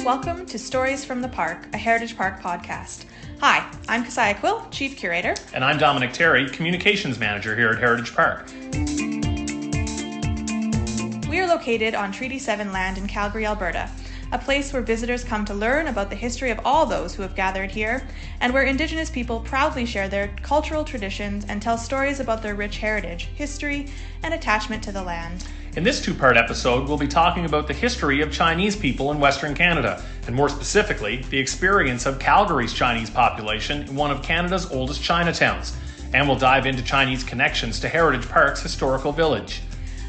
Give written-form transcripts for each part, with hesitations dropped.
Welcome to Stories from the Park, a Heritage Park podcast. Hi, I'm Keziah Quill, Chief Curator. And I'm Dominic Terry, Communications Manager here at Heritage Park. We are located on Treaty 7 land in Calgary, Alberta, a place where visitors come to learn about the history of all those who have gathered here, and where Indigenous people proudly share their cultural traditions and tell stories about their rich heritage, history, and attachment to the land. In this two-part episode, we'll be talking about the history of Chinese people in Western Canada, and more specifically, the experience of Calgary's Chinese population in one of Canada's oldest Chinatowns. And we'll dive into Chinese connections to Heritage Park's historical village.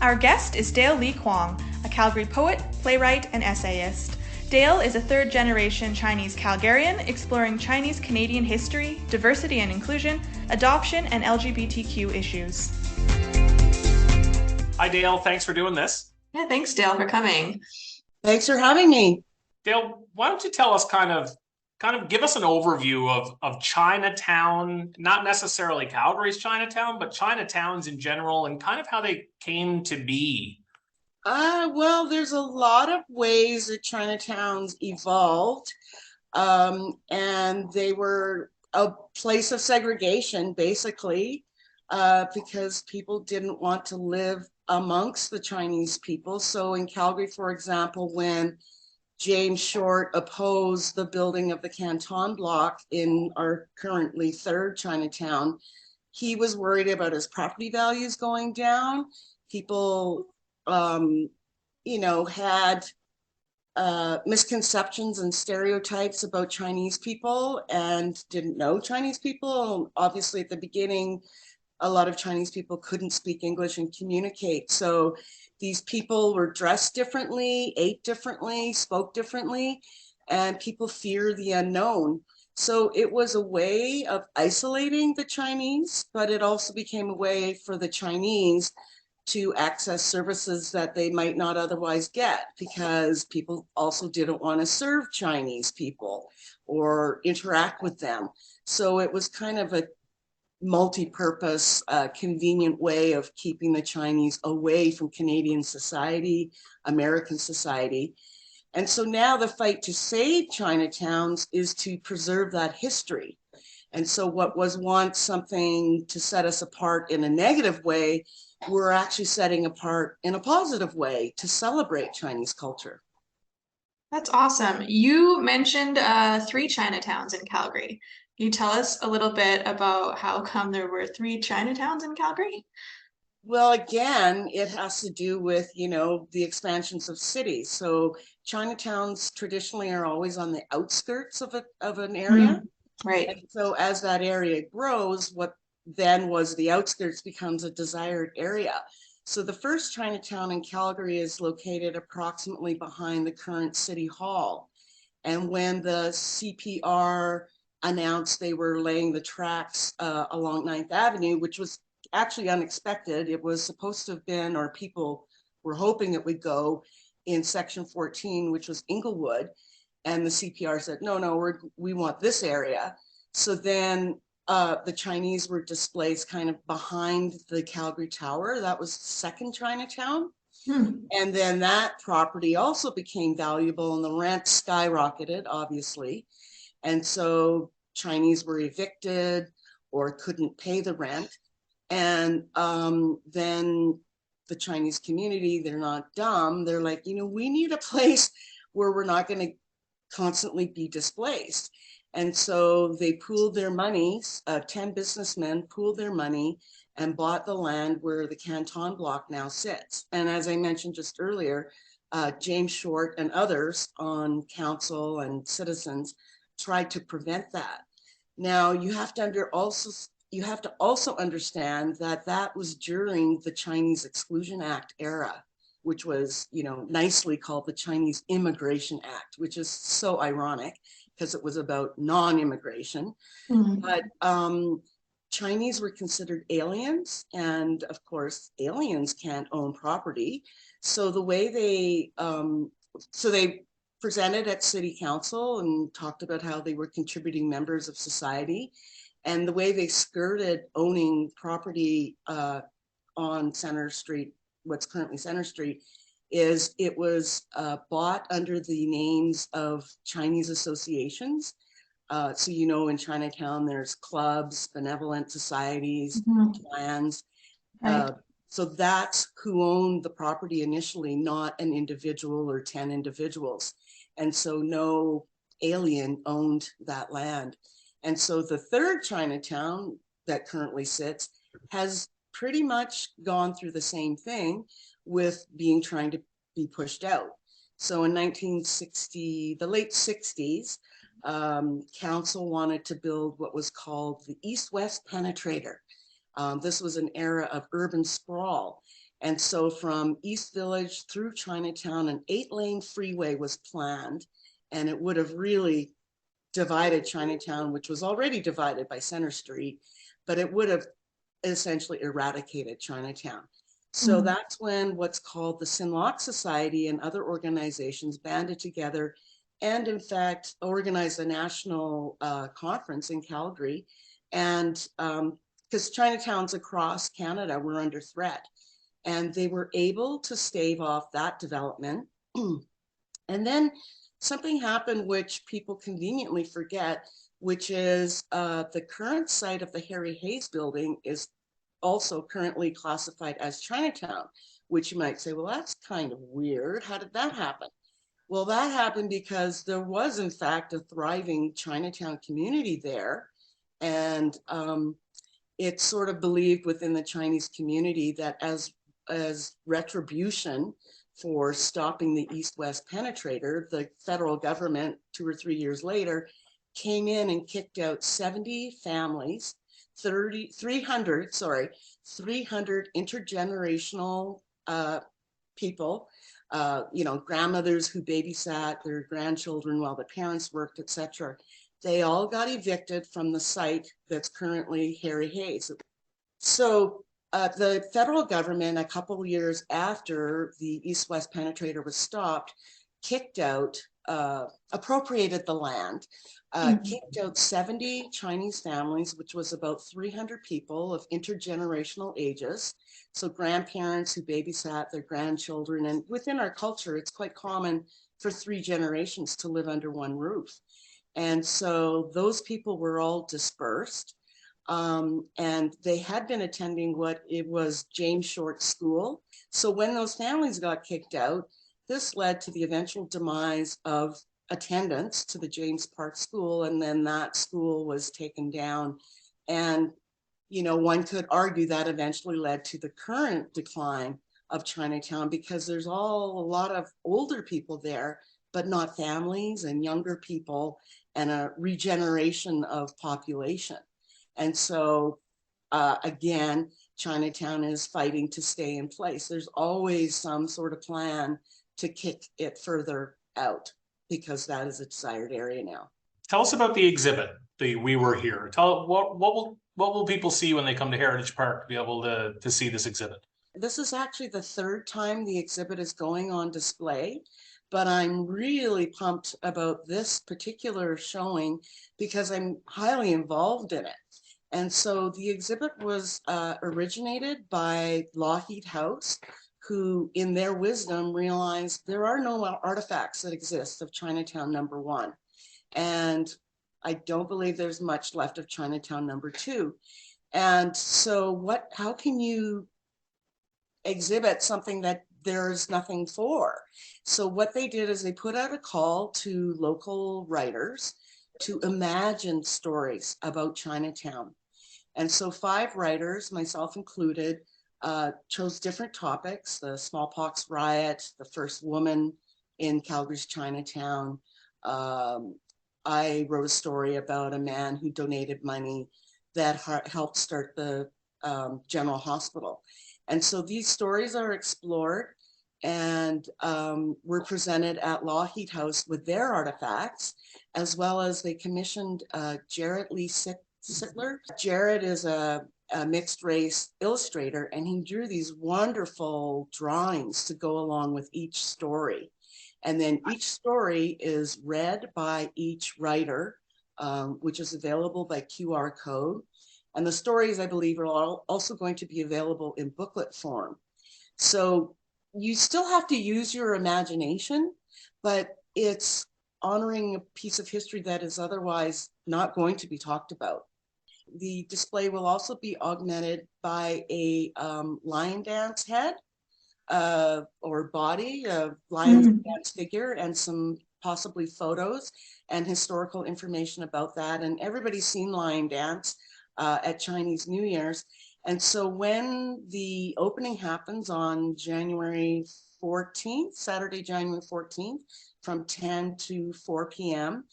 Our guest is Dale Lee Kwong, a Calgary poet, playwright, and essayist. Dale is a third-generation Chinese Calgarian exploring Chinese Canadian history, diversity and inclusion, adoption, and LGBTQ issues. Hi, Dale. Thanks for doing this. Yeah, thanks, Dale, for coming. Thanks for having me. Dale, why don't you tell us kind of give us an overview of Chinatown, not necessarily Calgary's Chinatown, but Chinatowns in general, and kind of how they came to be. Well, there's a lot of ways that Chinatowns evolved, and they were a place of segregation, basically, because people didn't want to live amongst the Chinese people. So in Calgary, for example, when James Short opposed the building of the Canton Block in our currently third Chinatown, he was worried about his property values going down. People, had misconceptions and stereotypes about Chinese people and didn't know Chinese people. Obviously, at the beginning, a lot of Chinese people couldn't speak English and communicate. So these people were dressed differently, ate differently, spoke differently, and people fear the unknown. So it was a way of isolating the Chinese, but it also became a way for the Chinese to access services that they might not otherwise get, because people also didn't want to serve Chinese people or interact with them. So it was kind of a multi-purpose, convenient way of keeping the Chinese away from Canadian society, American society. And so now the fight to save Chinatowns is to preserve that history. And so what was once something to set us apart in a negative way, we're actually setting apart in a positive way to celebrate Chinese culture. That's awesome. You mentioned 3 Chinatowns in Calgary. Can you tell us a little bit about how come there were 3 Chinatowns in Calgary? Well, again, it has to do with, the expansions of cities. So Chinatowns traditionally are always on the outskirts of an area. Right. And so as that area grows, what then was the outskirts becomes a desired area. So the first Chinatown in Calgary is located approximately behind the current City Hall. And when the CPR announced they were laying the tracks along 9th Avenue, which was actually unexpected. It was supposed to have been, or people were hoping it would go in section 14, which was Inglewood. And the CPR said, no, we want this area. So then the Chinese were displaced kind of behind the Calgary Tower. That was second Chinatown. And then that property also became valuable and the rent skyrocketed, obviously. And so Chinese were evicted or couldn't pay the rent. And then the Chinese community, they're not dumb. They're like, we need a place where we're not going to constantly be displaced. And so they pooled their money, 10 businessmen pooled their money and bought the land where the Canton Block now sits. And as I mentioned just earlier, James Short and others on council and citizens tried to prevent that. Now you have to also understand that that was during the Chinese Exclusion Act era, which was, nicely called the Chinese Immigration Act, which is so ironic because it was about non-immigration. But Chinese were considered aliens, and of course, aliens can't own property. So the way they presented at City Council and talked about how they were contributing members of society, and the way they skirted owning property on Center Street, what's currently Center Street, is it was bought under the names of Chinese associations. So, you know, in Chinatown, there's clubs, benevolent societies, clans. Right. So that's who owned the property initially, not an individual or 10 individuals. And so no alien owned that land. And so the third Chinatown that currently sits has pretty much gone through the same thing with trying to be pushed out. So in 1960, the late 60s, council wanted to build what was called the East-West Penetrator. This was an era of urban sprawl. And so from East Village through Chinatown, an 8-lane freeway was planned, and it would have really divided Chinatown, which was already divided by Center Street, but it would have essentially eradicated Chinatown. So that's when what's called the Sinlock Society and other organizations banded together and in fact organized a national conference in Calgary. And because Chinatowns across Canada were under threat, and they were able to stave off that development. And then something happened which people conveniently forget, which is the current site of the Harry Hayes building is also currently classified as Chinatown, which you might say, well, that's kind of weird. How did that happen? Well, that happened because there was, in fact, a thriving Chinatown community there. And it's sort of believed within the Chinese community that as retribution for stopping the East-West Penetrator, the federal government 2 or 3 years later came in and kicked out 70 families, 300 intergenerational people, you know, grandmothers who babysat their grandchildren while the parents worked, etc. They all got evicted from the site that's currently Harry Hayes. So the federal government, a couple of years after the East-West Penetrator was stopped, kicked out, appropriated the land, kicked out 70 Chinese families, which was about 300 people of intergenerational ages. So grandparents who babysat their grandchildren. And within our culture, it's quite common for 3 generations to live under one roof. And so those people were all dispersed. And they had been attending what it was James Short School. So when those families got kicked out, this led to the eventual demise of attendance to the James Park School, and then that school was taken down. And, you know, one could argue that eventually led to the current decline of Chinatown because there's a lot of older people there, but not families and younger people and a regeneration of population. And so, again, Chinatown is fighting to stay in place. There's always some sort of plan to kick it further out because that is a desired area now. Tell us about the exhibit, the We Were Here. Tell what will people see when they come to Heritage Park to be able to see this exhibit? This is actually the 3rd time the exhibit is going on display, but I'm really pumped about this particular showing because I'm highly involved in it. And so the exhibit was originated by Lougheed House, who in their wisdom realized there are no artifacts that exist of Chinatown #1. And I don't believe there's much left of Chinatown #2. And so how can you exhibit something that there's nothing for? So what they did is they put out a call to local writers to imagine stories about Chinatown. And so 5 writers, myself included, chose different topics: the smallpox riot, the first woman in Calgary's Chinatown. I wrote a story about a man who donated money that helped start the General Hospital. And so these stories are explored and were presented at Lougheed House with their artifacts, as well as they commissioned Jarrett Lee Sittler. Jarrett is a mixed race illustrator, and he drew these wonderful drawings to go along with each story. And then each story is read by each writer, which is available by QR code. And the stories, I believe, are also going to be available in booklet form. So you still have to use your imagination, but it's honoring a piece of history that is otherwise not going to be talked about. The display will also be augmented by a lion dance head or body, a lion dance figure, and some possibly photos and historical information about that. And everybody's seen lion dance at Chinese New Year's. And so when the opening happens on January 14th, Saturday, January 14th, from 10 to 4 p.m.,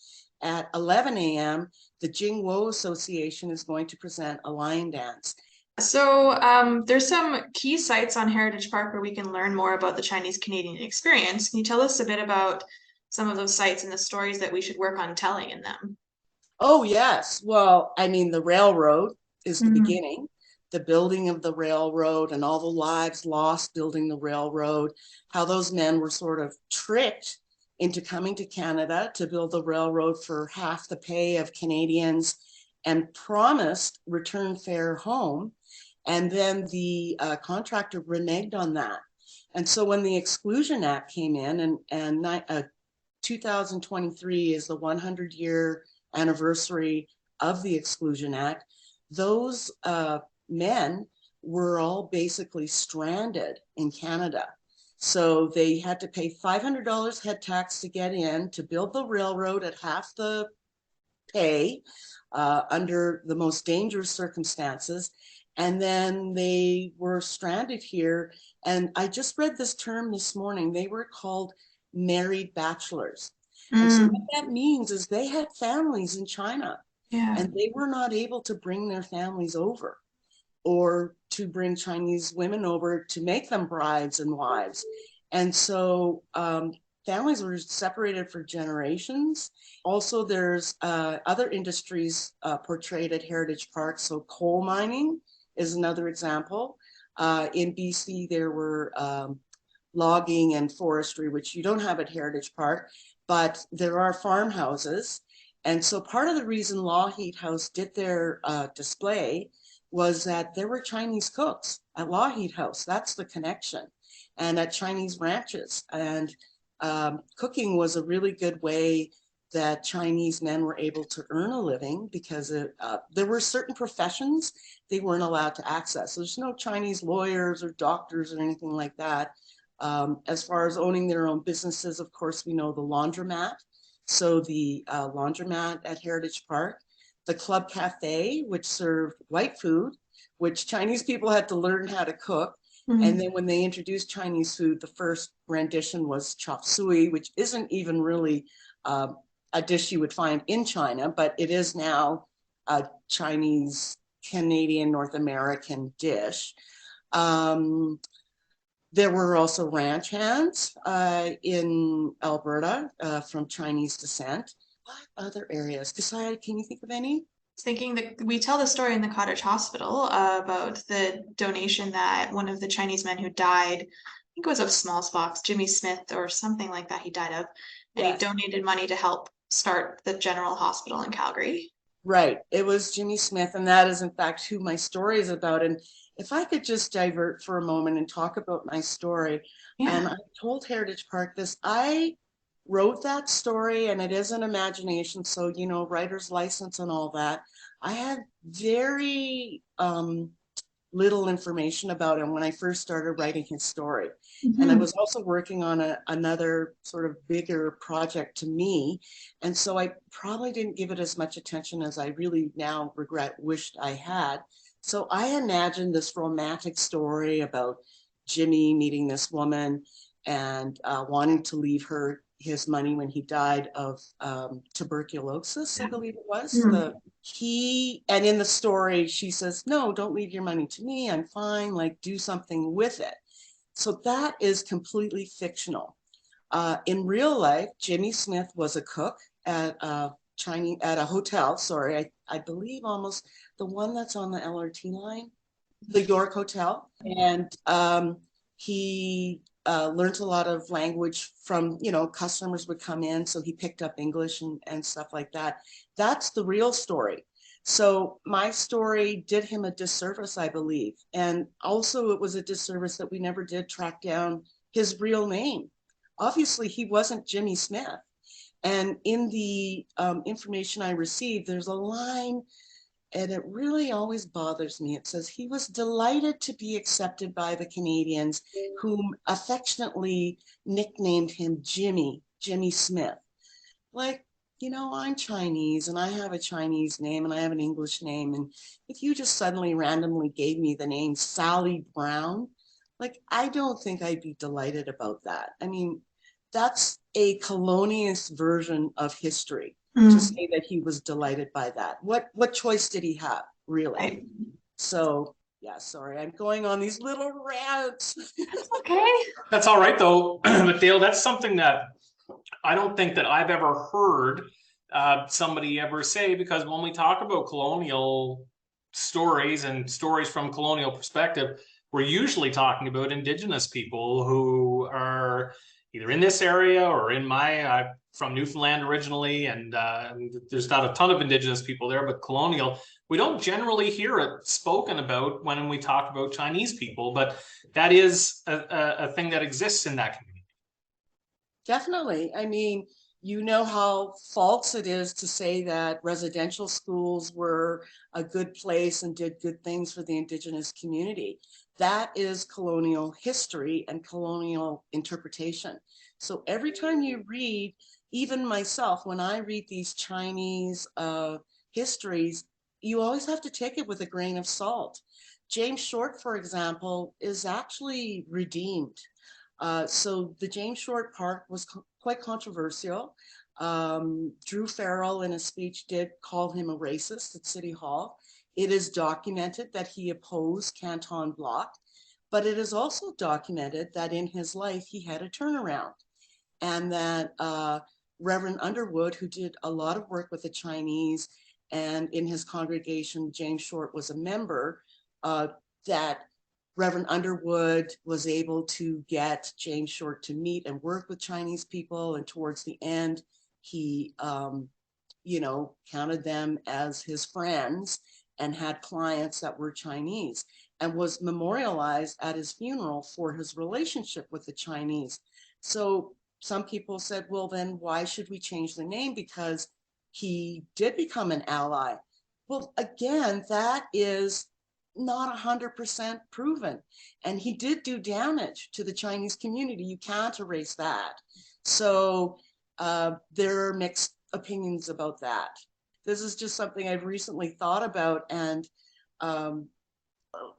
at 11 a.m., the Jingwo Association is going to present a lion dance. So there's some key sites on Heritage Park where we can learn more about the Chinese Canadian experience. Can you tell us a bit about some of those sites and the stories that we should work on telling in them? Oh, yes. Well, I mean, the railroad is the beginning, the building of the railroad and all the lives lost building the railroad, how those men were sort of tricked into coming to Canada to build the railroad for half the pay of Canadians and promised return fare home. And then the contractor reneged on that. And so when the Exclusion Act came in, and 2023 is the 100-year anniversary of the Exclusion Act, those men were all basically stranded in Canada. So they had to pay $500 head tax to get in, to build the railroad at half the pay under the most dangerous circumstances. And then they were stranded here. And I just read this term this morning. They were called married bachelors. And so what that means is they had families in China, and they were not able to bring their families over or to bring Chinese women over to make them brides and wives. And so families were separated for generations. Also, there's other industries portrayed at Heritage Park. So coal mining is another example. In BC, there were logging and forestry, which you don't have at Heritage Park, but there are farmhouses. And so part of the reason Lougheed House did their display was that there were Chinese cooks at Lougheed House. That's the connection. And at Chinese ranches. And cooking was a really good way that Chinese men were able to earn a living, because there were certain professions they weren't allowed to access. So there's no Chinese lawyers or doctors or anything like that. As far as owning their own businesses, of course, we know the laundromat. So the laundromat at Heritage Park, the Club Cafe, which served white food, which Chinese people had to learn how to cook. And then when they introduced Chinese food, the first rendition was chop suey, which isn't even really a dish you would find in China, but it is now a Chinese, Canadian, North American dish. There were also ranch hands in Alberta from Chinese descent. What other areas? Kasaya, can you think of any? Thinking that we tell the story in the Cottage Hospital about the donation that one of the Chinese men who died, I think it was of smallpox, Jimmy Smith or something like that, he died of, and he donated money to help start the General Hospital in Calgary. Right, it was Jimmy Smith, and that is in fact who my story is about. And if I could just divert for a moment and talk about my story, and I told Heritage Park this, I wrote that story, and it is an imagination, so you know, writer's license and all that. I had very little information about him when I first started writing his story. And I was also working on another sort of bigger project to me. And so I probably didn't give it as much attention as I really now wished I had. So I imagined this romantic story about Jimmy meeting this woman and wanting to leave her his money when he died of tuberculosis, I believe it was. And in the story, she says, no, don't leave your money to me. I'm fine. Like, do something with it. So that is completely fictional. In real life, Jimmy Smith was a cook at a hotel. Sorry, I believe almost the one that's on the LRT line, the York Hotel. And he learned a lot of language from, you know, customers would come in. So he picked up English and stuff like that. That's the real story. So my story did him a disservice, I believe. And also it was a disservice that we never did track down his real name. Obviously, he wasn't Jimmy Smith. And in the information I received, there's a line, and it really always bothers me. It says, he was delighted to be accepted by the Canadians, whom affectionately nicknamed him Jimmy Smith. Like, I'm Chinese and I have a Chinese name and I have an English name. And if you just suddenly randomly gave me the name Sally Brown, like, I don't think I'd be delighted about that. I mean, that's a colonialist version of history to say that he was delighted by that. What choice did he have, really? Right. So, yeah, sorry, I'm going on these little rants. That's okay. That's all right, though. But Dale, that's something that I don't think that I've ever heard somebody ever say, because when we talk about colonial stories and stories from colonial perspective, we're usually talking about Indigenous people who are either in this area or in I'm from Newfoundland originally, and there's not a ton of Indigenous people there, but colonial, we don't generally hear it spoken about when we talk about Chinese people, but that is a thing that exists in that community. Definitely. I mean, you know how false it is to say that residential schools were a good place and did good things for the Indigenous community. That is colonial history and colonial interpretation. So every time you read, even myself, when I read these Chinese histories, you always have to take it with a grain of salt. James Short, for example, is actually redeemed. So the James Short Park was quite controversial. Drew Farrell in a speech did call him a racist at City Hall. It is documented that he opposed Canton Block, but it is also documented that in his life he had a turnaround, and that Reverend Underwood, who did a lot of work with the Chinese, and in his congregation, James Short was a member, that Reverend Underwood was able to get James Short to meet and work with Chinese people. And towards the end, he, counted them as his friends and had clients that were Chinese, and was memorialized at his funeral for his relationship with the Chinese. So some people said, well, then why should we change the name? Because he did become an ally. Well, again, that is not 100% proven. And he did do damage to the Chinese community. You can't erase that. So there are mixed opinions about that. This is just something I've recently thought about. And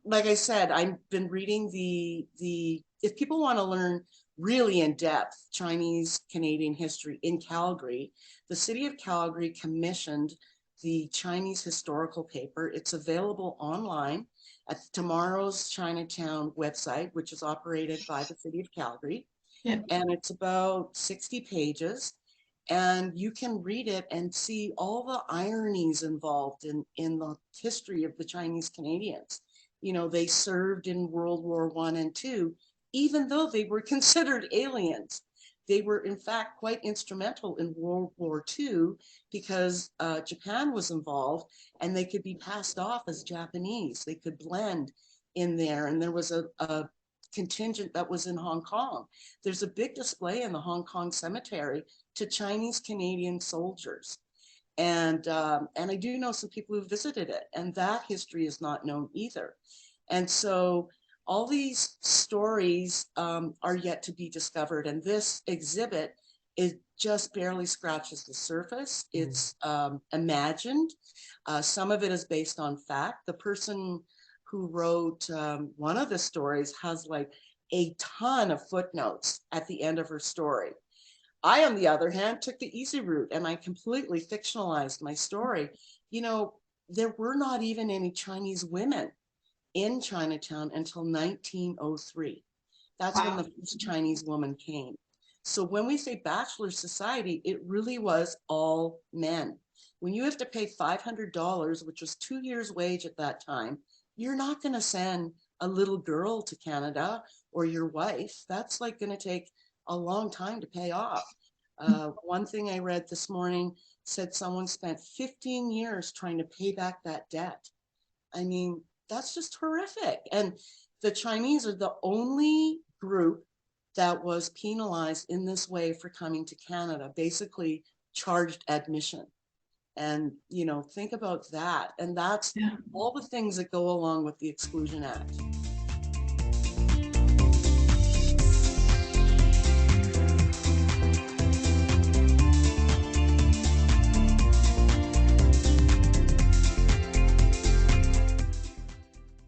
like I said, I've been reading if people want to learn really in depth Chinese Canadian history in Calgary, the city of Calgary commissioned the Chinese historical paper. It's available online at Tomorrow's Chinatown website, which is operated by the city of Calgary. Yeah. And it's about 60 pages. And you can read it and see all the ironies involved in the history of the Chinese Canadians. They served in World War I and II, even though they were considered aliens. They were, in fact, quite instrumental in World War II because Japan was involved, and they could be passed off as Japanese. They could blend in there. And there was a contingent that was in Hong Kong. There's a big display in the Hong Kong cemetery to Chinese Canadian soldiers. And I do know some people who visited it, and that history is not known either. And so all these stories are yet to be discovered, and this exhibit just barely scratches the surface. It's imagined. Some of it is based on fact. The person who wrote one of the stories has like a ton of footnotes at the end of her story. I, on the other hand, took the easy route and I completely fictionalized my story. There were not even any Chinese women in Chinatown until 1903. That's when the first Chinese woman came. So when we say bachelor society, it really was all men. When you have to pay $500, which was 2 years' wage at that time, you're not going to send a little girl to Canada or your wife. That's like going to take a long time to pay off. One thing I read this morning said someone spent 15 years trying to pay back that debt. I mean, that's just horrific. And the Chinese are the only group that was penalized in this way for coming to Canada, basically charged admission. And, you know, think about that. And that's Yeah. all the things that go along with the Exclusion Act.